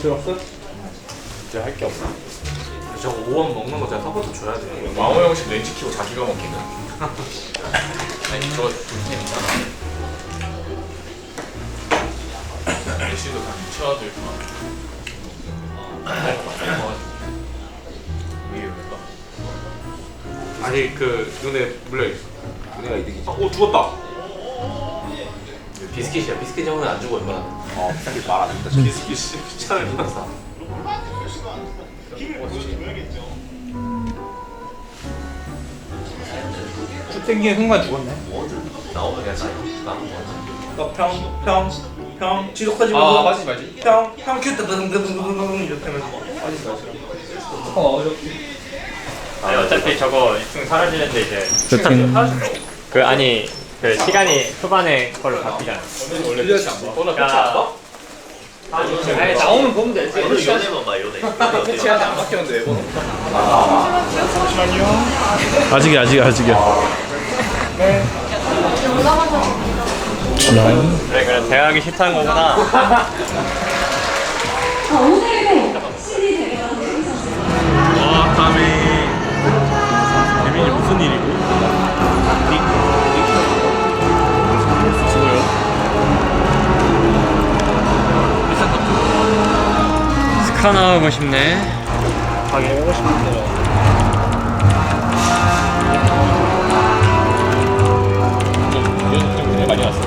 들었어? 이제 할 게 없어. 저 5원 먹는 거 제가 서포트 줘야 돼. 왕호 형식 렌치 키고 자기가 먹기는. 아니 저거 둘째 있잖아. 렌치도 다 미쳐들. 위에 왜가? 아니 그 눈에 물려있어. 우리가 이득이지. 오 죽었다. 비스킷이야. 비스킷 형은 안 죽어 임마. 비스킷 말안 된다. 비스킷이 피차를 받았어. 쭉 땡기는 순간 죽었네. 나오면 그냥 나는 뭐지? 평 지속하지면서 빠지지 말지. 평 큐트 드등드등드등 이렇게 하면서 빠지지 마시라. 어렵지. 아니 어차피 저거 2층 사라지는데 이제 세팅. 그 아니 그 시간이 초반에 걸로 바뀌잖아. 원래 끝이 안 봐. 오늘 끝이 안 봐? 아니 나오면 보면 되지. 오늘 연애만 봐 연애. 끝이한테 안 바뀌었는데 매번. 아직이야. 그래 대학이 싫다는 거구나. 오늘의 시리 대회가 재밌었어요. 와, 다음에 재민이 무슨 일이고? 스카 나오고 싶네. 가게 오고 싶은데요. 많이 왔어.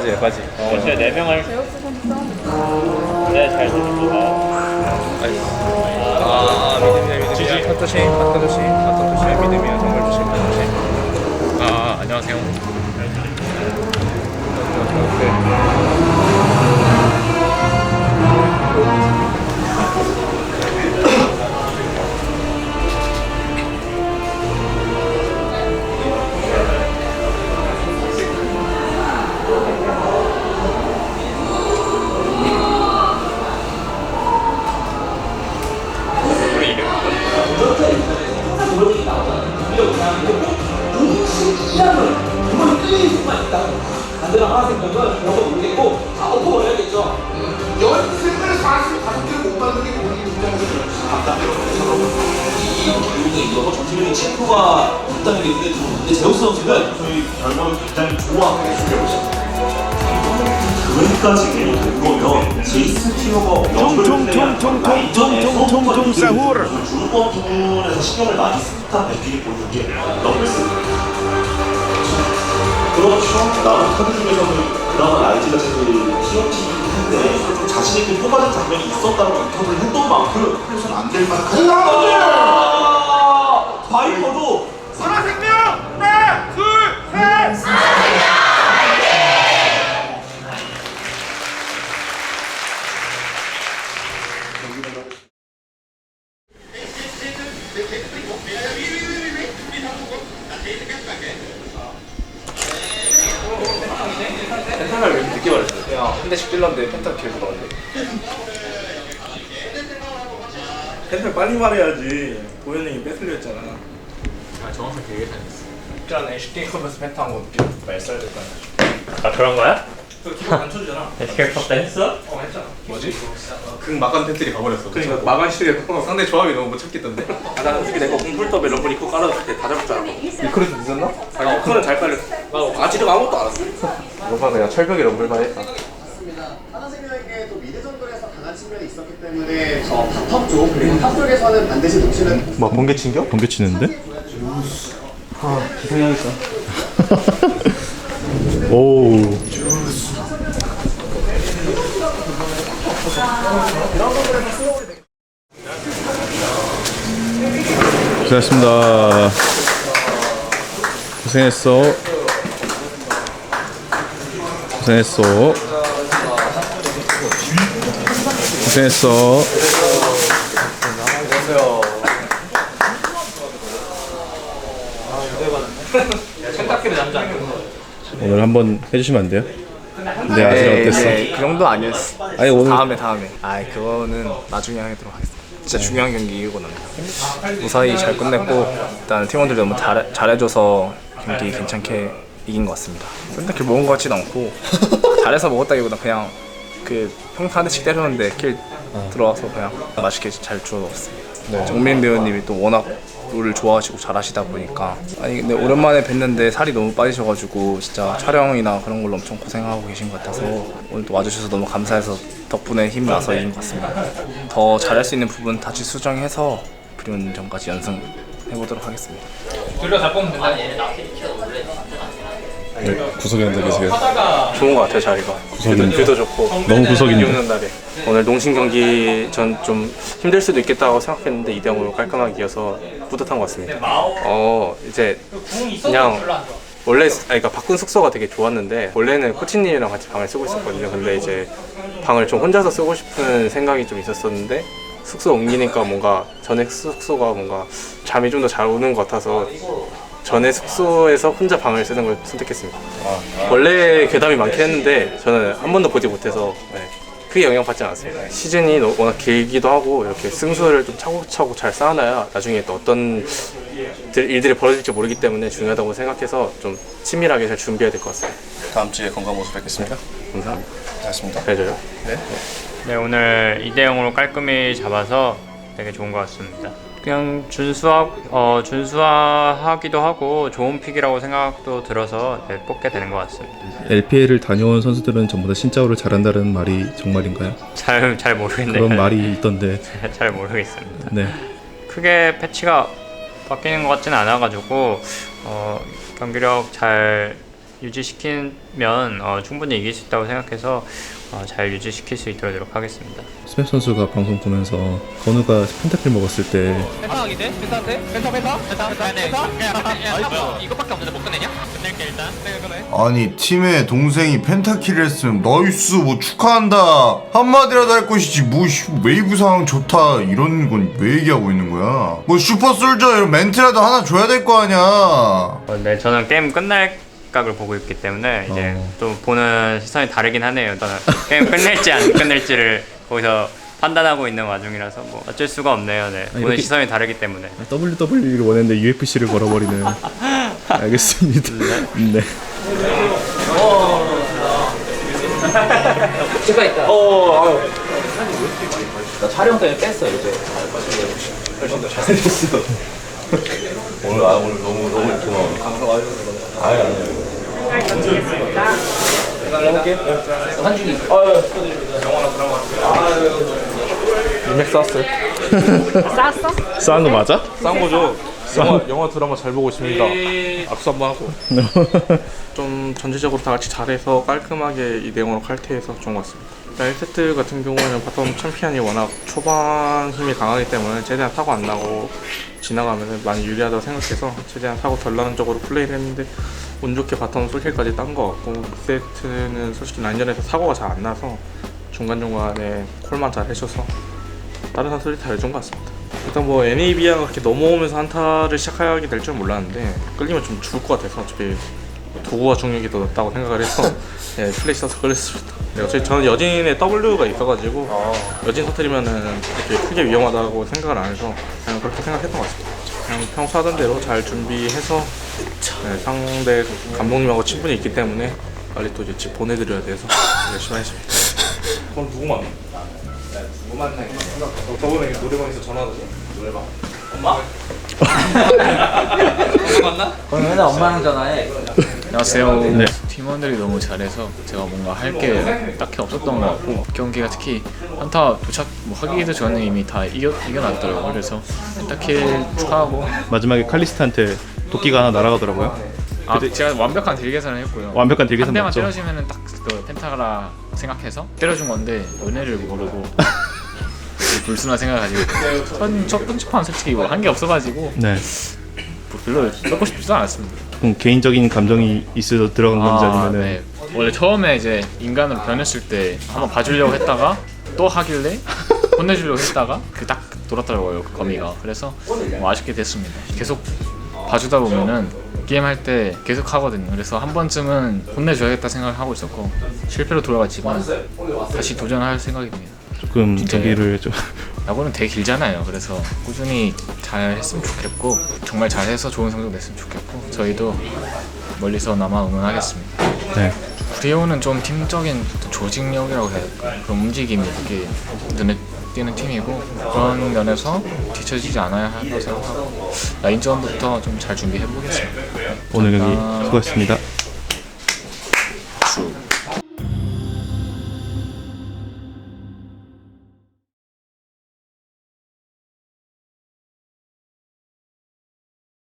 에바지. 어제 4명을 네, 잘 쓰는 거. 믿음이야. 핫도시 믿음이야. 정말 조심. 안녕하세요. 전체적인 체포가 있다는 게 눈에 들어오는데 제우스 선수는 저희 결과를 굉장히 좋아하게 준비하고 있습니다. 그까지 된 거면 제이스 티어가 총총총총총총총 사후르. 주루권 부분에서 신경을 많이 쓴 뱀픽이 보이는 게 러블스. 그렇죠. 남은 카드 중에서는 그나마 라이즈가 제일 티어팀이긴 한데 좀 자신 있게 뽑아낸 장면이 있었다고 인터뷰를 했던 만큼 해서는 안 될 만큼 바이퍼도 펜타를 왜 이렇게 늦게 말했어? 야, 한 대씩 찔렀는데 펜타 킬 들어갔는데. 펜타 빨리 말해야지. 고현님이 뺏으려 했잖아. 아 정확하게 얘기했어. 일단 HT 컵에서 펜타 한거 말써야 될 거 아니야. 아 그런 거야? 그 기본 안 쳐주잖아. SK 컵다 했어? 했잖아. 뭐지? 극 막간 팬들이 가버렸어. 그러니까 마간 시리에 상대 조합이 너무 못 찾겠던데. 나 솔직히 내가 공풀더벨 럼블 입고 깔아줬을 때 다 잡을 줄 알았거든. 이크로도 늦었나? 아니 이거는 잘 깔렸어. 나 아직은 아무것도 안 했어. 너가 그냥 철벽에 럼블만 했다. 하나생명에게 또 미드 정글에서 강한 측면이 있었기 때문에 바텀 쪽 그리고 탑 쪽에서는 반드시 놓치는 뭐 번개 친겨? 번개 치는데? 기상해야겠다. 오. 고생했습니다. 고생했어. 펜타킬의 남자. 오늘 한번 해주시면 안 돼요? 내 아시랑 어땠어? 그 정도 아니었어. 아니 오늘 다음에. 그거는 나중에 하도록 하겠습니다. 진짜 중요한 경기 이기고 납니다. 무사히 잘 끝냈고 일단 팀원들이 너무 잘해줘서 경기 괜찮게 이긴 것 같습니다. 펜타킬 먹은 것 같지도 않고 잘해서 먹었다기보다 그냥 그 평타 한 대씩 때렸는데 킬 들어와서 그냥 맛있게 잘 주워 먹었습니다. 네. 정민 배우님이 또 워낙 롤을 좋아하시고 잘하시다 보니까 아니 근데 오랜만에 뵀는데 살이 너무 빠지셔가지고 진짜 촬영이나 그런 걸로 엄청 고생하고 계신 것 같아서 오늘 또 와주셔서 너무 감사해서 덕분에 힘이 나서 이긴 것 같습니다. 더 잘할 수 있는 부분 다시 수정해서 브리온전까지 연승해보도록 하겠습니다. 네, 구석에 앉아 계세요. 좋은 것 같아요 자리가. 뷰도 좋고 너무 구석인데. 비 오는 날에 오늘 농심 경기 전 좀 힘들 수도 있겠다고 생각했는데 2대0으로 깔끔하게 이겨서 뿌듯한 것 같습니다. 이제 그냥 원래 그러니까 바꾼 숙소가 되게 좋았는데 원래는 코치님이랑 같이 방을 쓰고 있었거든요. 근데 이제 방을 좀 혼자서 쓰고 싶은 생각이 좀 있었었는데 숙소 옮기니까 뭔가 전에 숙소가 뭔가 잠이 좀 더 잘 오는 것 같아서 전에 숙소에서 혼자 방을 쓰는 걸 선택했습니다. 원래 괴담이 많긴 했는데 저는 한 번도 보지 못해서 크게 영향받지 않았습니다. 시즌이 워낙 길기도 하고 이렇게 승수를 좀 차곡차곡 잘 쌓아놔야 나중에 또 어떤 일들이 벌어질지 모르기 때문에 중요하다고 생각해서 좀 치밀하게 잘 준비해야 될 것 같습니다. 다음 주에 건강 모습 뵙겠습니다. 감사합니다. 고맙습니다. 잘 져요. 네, 오늘 2대0으로 깔끔히 잡아서 되게 좋은 것 같습니다. 그냥 준수하기도 하고 좋은 픽이라고 생각도 들어서 뽑게 되는 것 같습니다. LPL을 다녀온 선수들은 전부 다 신짜오를 잘한다는 말이 정말인가요? 잘 모르겠네요. 그런 말이 있던데. 잘 모르겠습니다. 네. 크게 패치가 바뀌는 것 같지는 않아가지고 경기력 잘 유지시키면 충분히 이길 수 있다고 생각해서 잘 유지시킬 수 있도록 하겠습니다. 스맵 선수가 방송 보면서 건우가 펜타킬 먹었을 때 펜타하기대? 펜타? 이거밖에 없는데 못 끝내냐? 끝낼게 일단. 아니 팀에 동생이 펜타킬을 했으면 나이스 뭐 축하한다 한마디라도 할 것이지 뭐 웨이브 상황 좋다 이런 건 왜 얘기하고 있는 거야? 뭐 슈퍼솔저 이런 멘트라도 하나 줘야 될 거 아니야. 네, 저는 게임 끝날 각을 보고 있기 때문에 이제 좀 보는 시선이 다르긴 하네요. 저는 게임 끝낼지 안 끝낼지를 거기서 판단하고 있는 와중이라서 뭐 어쩔 수가 없네요. 네. 보는 시선이 다르기 때문에. WWE를 원했는데 UFC를 걸어버리는. 알겠습니다. 네. 제가 있다. 나 촬영 때문에 뺐어요 이제. 훨씬 더 잘생겼어. 오늘 너무 고마워. 방송 와주셔서 너무 아니. 한준이. 리맥 쌌어요? 쌌어? 싸운 거 맞아? 싼 거죠. 영화 드라마 잘 보고 있습니다. 악수 한번 하고. 좀 전체적으로 다 같이 잘해서 깔끔하게 2대0으로 칼퇴해서 좋은 것 같습니다. 1세트 같은 경우에는 바텀 챔피언이 워낙 초반 힘이 강하기 때문에 최대한 사고 안 나고 지나가면 많이 유리하다고 생각해서 최대한 사고 덜 나는 쪽으로 플레이를 했는데 운 좋게 바텀 솔킬까지 딴 것 같고 2세트는 솔직히 라인전에서 사고가 잘 안 나서 중간중간에 콜만 잘 해줘서 다른 선수들이 다 해준 것 같습니다. 일단 뭐 NAB가 그렇게 넘어오면서 한타를 시작하게 될 줄 몰랐는데 끌리면 좀 죽을 것 같아서 어차피 도구와 중력이 더 낫다고 생각을 해서 네, 플레이 써서 끌렸습니다. 네, 어차피 저는 여진에 W가 있어가지고 여진 터뜨리면은 이렇게 크게 위험하다고 생각을 안 해서 그냥 그렇게 생각했던 것 같습니다. 그냥 평소 하던 대로 잘 준비해서 네, 상대 감독님하고 친분이 있기 때문에 빨리 또 이제 집 보내드려야 돼서 열심히 하겠습니다. 그럼 누구 만나? 누구 만나? 저번에 노래방에서 전화하더니 노래방 엄마? 엄마 만나? 오늘 맨날 엄마랑 전화해. 안녕하세요. 네. 팀원들이 너무 잘해서 제가 뭔가 할 게 딱히 없었던 것 같고 경기가 특히 한타 도착 하기도 전에 이미 다 이겨놨더라고요. 그래서 펜타킬 축하하고 마지막에 칼리스트한테 도끼가 하나 날아가더라고요. 제가 완벽한 딜 계산을 했고요. 완벽한 딜 계산 한 대만 맞죠? 때려주면은 딱 그 펜타라 생각해서 때려준 건데 은혜를 모르고 불순한 생각을 가지고 첫 번째 판 솔직히 뭐 한 게 없어가지고 네. 뭐 별로 뺏고 싶지도 않았습니다. 그럼 개인적인 감정이 있어서 들어간 건지 아니면은 네. 원래 처음에 이제 인간으로 변했을 때 한번 봐주려고 했다가 또 하길래 혼내주려고 했다가 그 딱 돌았더라고요 그 거미가. 그래서 뭐 아쉽게 됐습니다. 계속 봐주다 보면은 게임 할 때 계속 하거든요. 그래서 한 번쯤은 혼내줘야겠다 생각을 하고 있었고 실패로 돌아갔지만 다시 도전할 생각입니다. 조금 저기를 좀 야구는 되게 길잖아요. 그래서 꾸준히 잘 했으면 좋겠고 정말 잘해서 좋은 성적 냈으면 좋겠고 저희도 멀리서나마 응원하겠습니다. 네. 브레오는 좀 팀적인 조직력이라고 해야 될까? 그런 움직임이 되게 눈에 띄는 팀이고 그런 면에서 뒤처지지 않아야 한다고 생각하고 라인전부터 좀 잘 준비해 보겠습니다. 오늘 경기 수고하셨습니다.